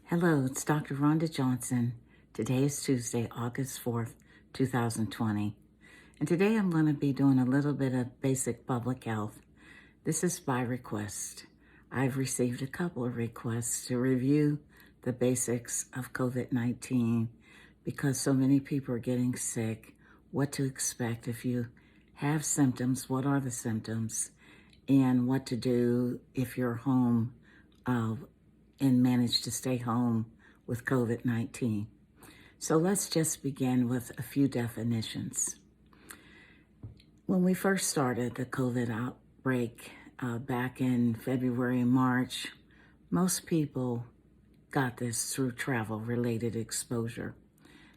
Hello, it's Dr. Rhonda Johnson. Today is Tuesday, August 4th, 2020. And today I'm going to be doing a little bit of basic public health. This is by request. I've received a couple of requests to review the basics of COVID-19 because so many people are getting sick, what to expect if you have symptoms, what are the symptoms, and what to do if you're home and manage to stay home with COVID-19. So let's just begin with a few definitions. When we first started the COVID outbreak back in February and March, most people got this through travel-related exposure.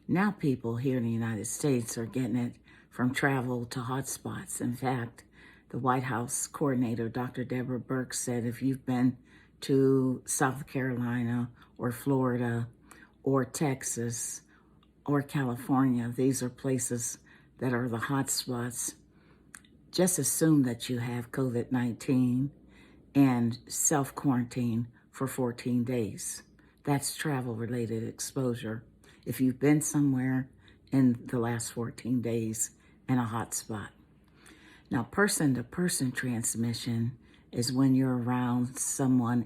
Now people here in the United States are getting it from travel to hotspots. In fact, the White House coordinator, Dr. Deborah Birx, said if you've been to South Carolina or Florida or Texas or California, these are places that are the hot spots, just assume that you have COVID-19 and self-quarantine for 14 days. That's travel-related exposure if you've been somewhere in the last 14 days in a hot spot. Now, person-to-person transmission is when you're around someone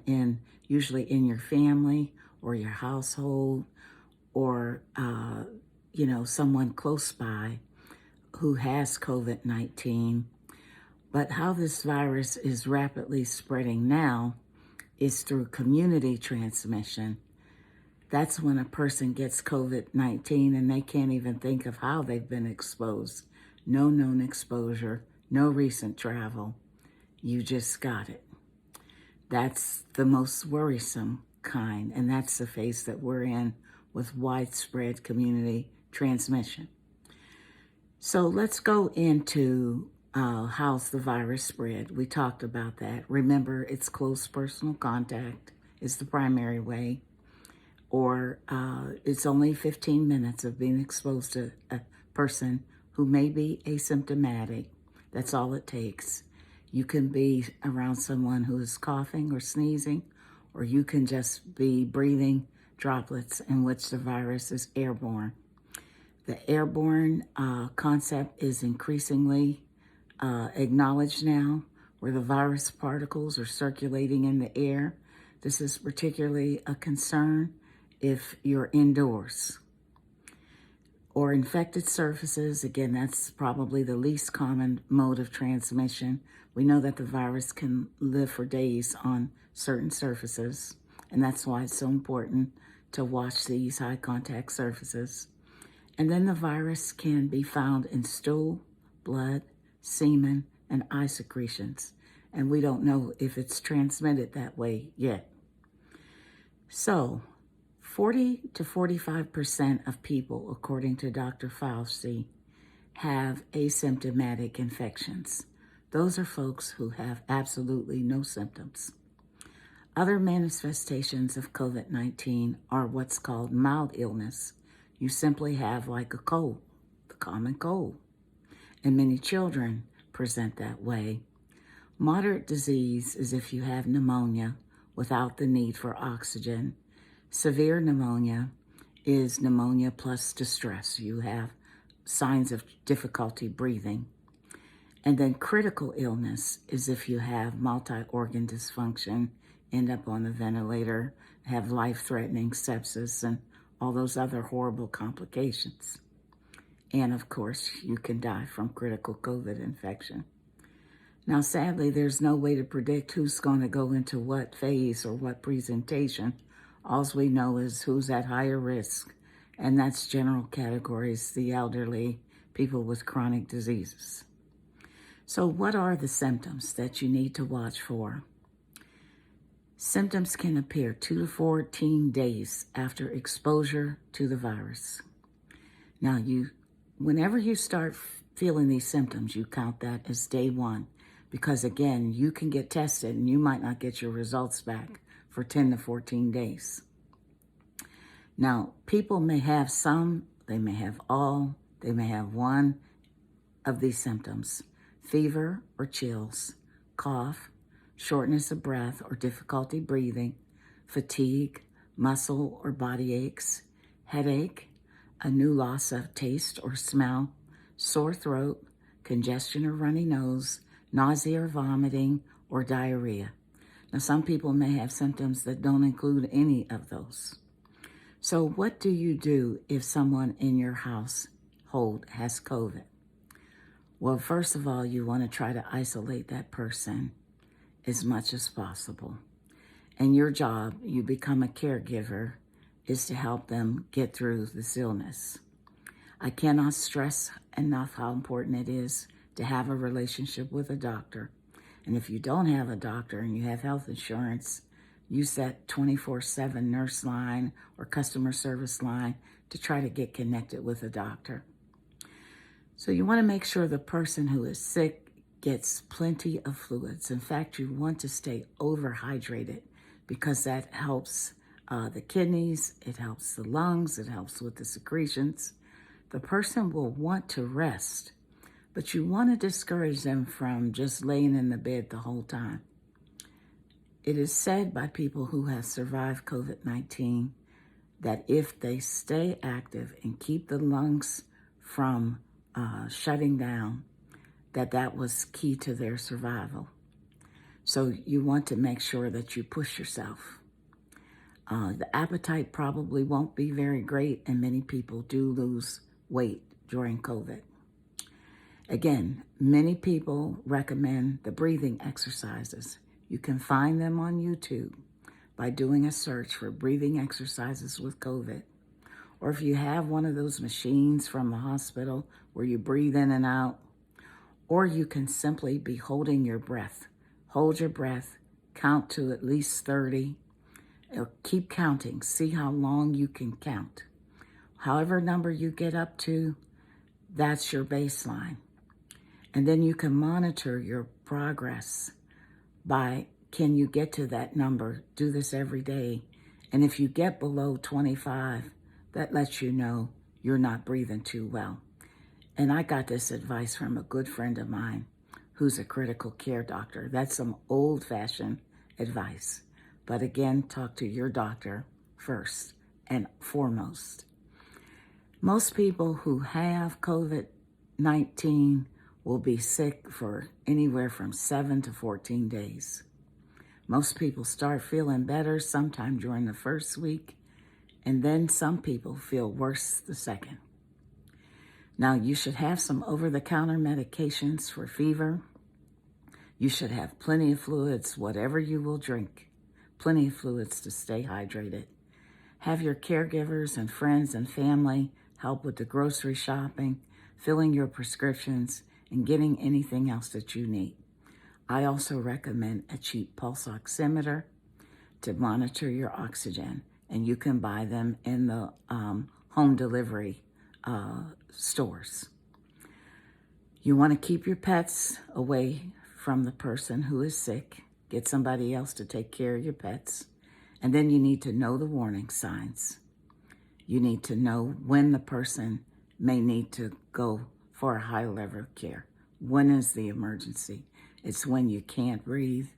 usually in your family or your household or, someone close by who has COVID-19. But how this virus is rapidly spreading now is through community transmission. That's when a person gets COVID-19 and they can't even think of how they've been exposed. No known exposure, no recent travel. You just got it. That's the most worrisome kind, and that's the phase that we're in with widespread community transmission. So let's go into how's the virus spread. We talked about that. Remember, it's close personal contact is the primary way, or it's only 15 minutes of being exposed to a person who may be asymptomatic. That's all it takes. You can be around someone who is coughing or sneezing, or you can just be breathing droplets in which the virus is airborne. The airborne concept is increasingly acknowledged now, where the virus particles are circulating in the air. This is particularly a concern if you're indoors. Or infected surfaces, again, that's probably the least common mode of transmission. We know that the virus can live for days on certain surfaces, and that's why it's so important to watch these high contact surfaces. And then the virus can be found in stool, blood, semen, and eye secretions, and we don't know if it's transmitted that way yet. So, 40 to 45% of people, according to Dr. Fauci, have asymptomatic infections. Those are folks who have absolutely no symptoms. Other manifestations of COVID-19 are what's called mild illness. You simply have like a cold, the common cold. And many children present that way. Moderate disease is if you have pneumonia without the need for oxygen. Severe pneumonia is pneumonia plus distress. You have signs of difficulty breathing. And then critical illness is if you have multi-organ dysfunction, end up on the ventilator, have life-threatening sepsis, and all those other horrible complications. And of course, you can die from critical COVID infection. Now, sadly, there's no way to predict who's going to go into what phase or what presentation. All we know is who's at higher risk, and that's general categories, the elderly, people with chronic diseases. So what are the symptoms that you need to watch for? Symptoms can appear 2 to 14 days after exposure to the virus. Now, whenever you start feeling these symptoms, you count that as day 1, because again, you can get tested and you might not get your results back for 10 to 14 days. Now, people may have some, they may have all, they may have one of these symptoms: fever or chills, cough, shortness of breath or difficulty breathing, fatigue, muscle or body aches, headache, a new loss of taste or smell, sore throat, congestion or runny nose, nausea or vomiting, or diarrhea. Now, some people may have symptoms that don't include any of those. So what do you do if someone in your household has COVID? Well, first of all, you want to try to isolate that person as much as possible. And your job, you become a caregiver, is to help them get through this illness. I cannot stress enough how important it is to have a relationship with a doctor. And if you don't have a doctor and you have health insurance, use that 24/7 nurse line or customer service line to try to get connected with a doctor. So you want to make sure the person who is sick gets plenty of fluids. In fact, you want to stay overhydrated because that helps the kidneys, it helps the lungs, it helps with the secretions. The person will want to rest, but you want to discourage them from just laying in the bed the whole time. It is said by people who have survived COVID-19 that if they stay active and keep the lungs from shutting down, that was key to their survival. So you want to make sure that you push yourself. The appetite probably won't be very great, and many people do lose weight during COVID. Again, many people recommend the breathing exercises. You can find them on YouTube by doing a search for breathing exercises with COVID. Or if you have one of those machines from the hospital where you breathe in and out, or you can simply be holding your breath. Hold your breath, count to at least 30, or keep counting. See how long you can count. However number you get up to, that's your baseline. And then you can monitor your progress by, can you get to that number? Do this every day. And if you get below 25, that lets you know you're not breathing too well. And I got this advice from a good friend of mine who's a critical care doctor. That's some old-fashioned advice. But again, talk to your doctor first and foremost. Most people who have COVID-19 will be sick for anywhere from 7 to 14 days. Most people start feeling better sometime during the first week, and then some people feel worse the second. Now, you should have some over-the-counter medications for fever. You should have plenty of fluids, whatever you will drink. Plenty of fluids to stay hydrated. Have your caregivers and friends and family help with the grocery shopping, filling your prescriptions, and getting anything else that you need. I also recommend a cheap pulse oximeter to monitor your oxygen, and you can buy them in the home delivery stores. You want to keep your pets away from the person who is sick. Get somebody else to take care of your pets. And then you need to know the warning signs. You need to know when the person may need to go for a high level of care. When is the emergency? It's when you can't breathe,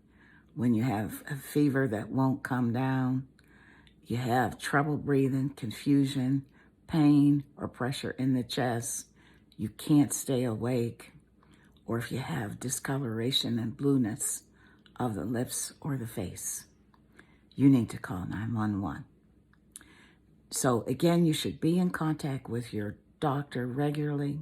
when you have a fever that won't come down, you have trouble breathing, confusion, pain, or pressure in the chest, you can't stay awake, or if you have discoloration and blueness of the lips or the face, you need to call 911. So again, you should be in contact with your doctor regularly.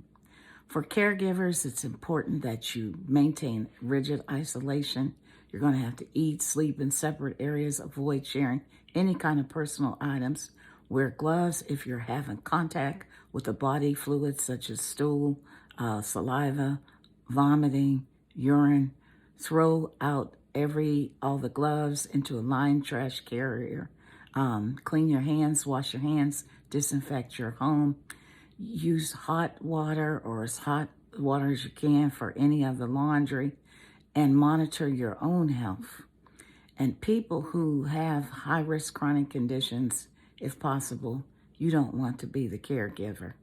For caregivers, it's important that you maintain rigid isolation. You're going to have to eat, sleep in separate areas, avoid sharing any kind of personal items. Wear gloves if you're having contact with the body fluids such as stool, saliva, vomiting, urine. Throw out all the gloves into a lined trash carrier. Clean your hands, wash your hands, disinfect your home. Use hot water or as hot water as you can for any of the laundry, and monitor your own health. And people who have high-risk chronic conditions, if possible, you don't want to be the caregiver.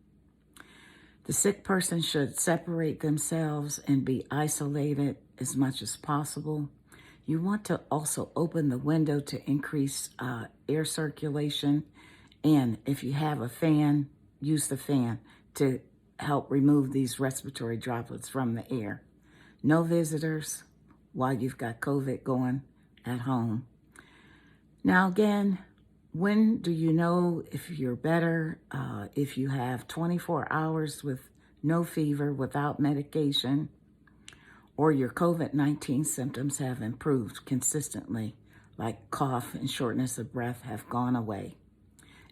The sick person should separate themselves and be isolated as much as possible. You want to also open the window to increase air circulation. And if you have a fan, use the fan to help remove these respiratory droplets from the air. No visitors while you've got COVID going at home. Now again, when do you know if you're better? If you have 24 hours with no fever, without medication, or your COVID-19 symptoms have improved consistently, like cough and shortness of breath have gone away.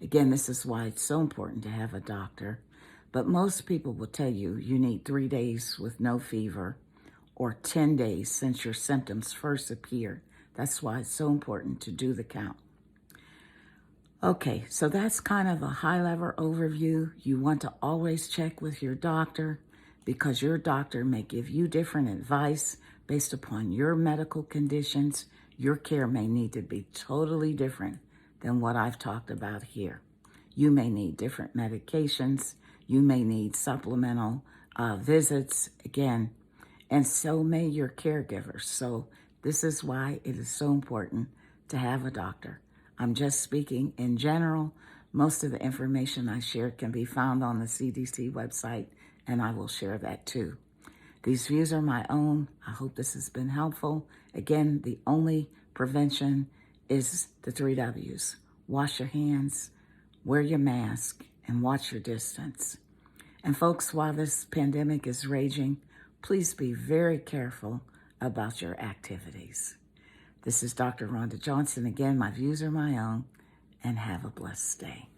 Again, this is why it's so important to have a doctor. But most people will tell you you need 3 days with no fever or 10 days since your symptoms first appeared. That's why it's so important to do the count. Okay, so that's kind of a high-level overview. You want to always check with your doctor because your doctor may give you different advice based upon your medical conditions. Your care may need to be totally different than what I've talked about here. You may need different medications. You may need supplemental visits, again, and so may your caregivers. So this is why it is so important to have a doctor. I'm just speaking in general. Most of the information I shared can be found on the CDC website, and I will share that too. These views are my own. I hope this has been helpful. Again, the only prevention is the 3 W's. Wash your hands, wear your mask, and watch your distance. And folks, while this pandemic is raging, please be very careful about your activities. This is Dr. Rhonda Johnson. Again, my views are my own, and have a blessed day.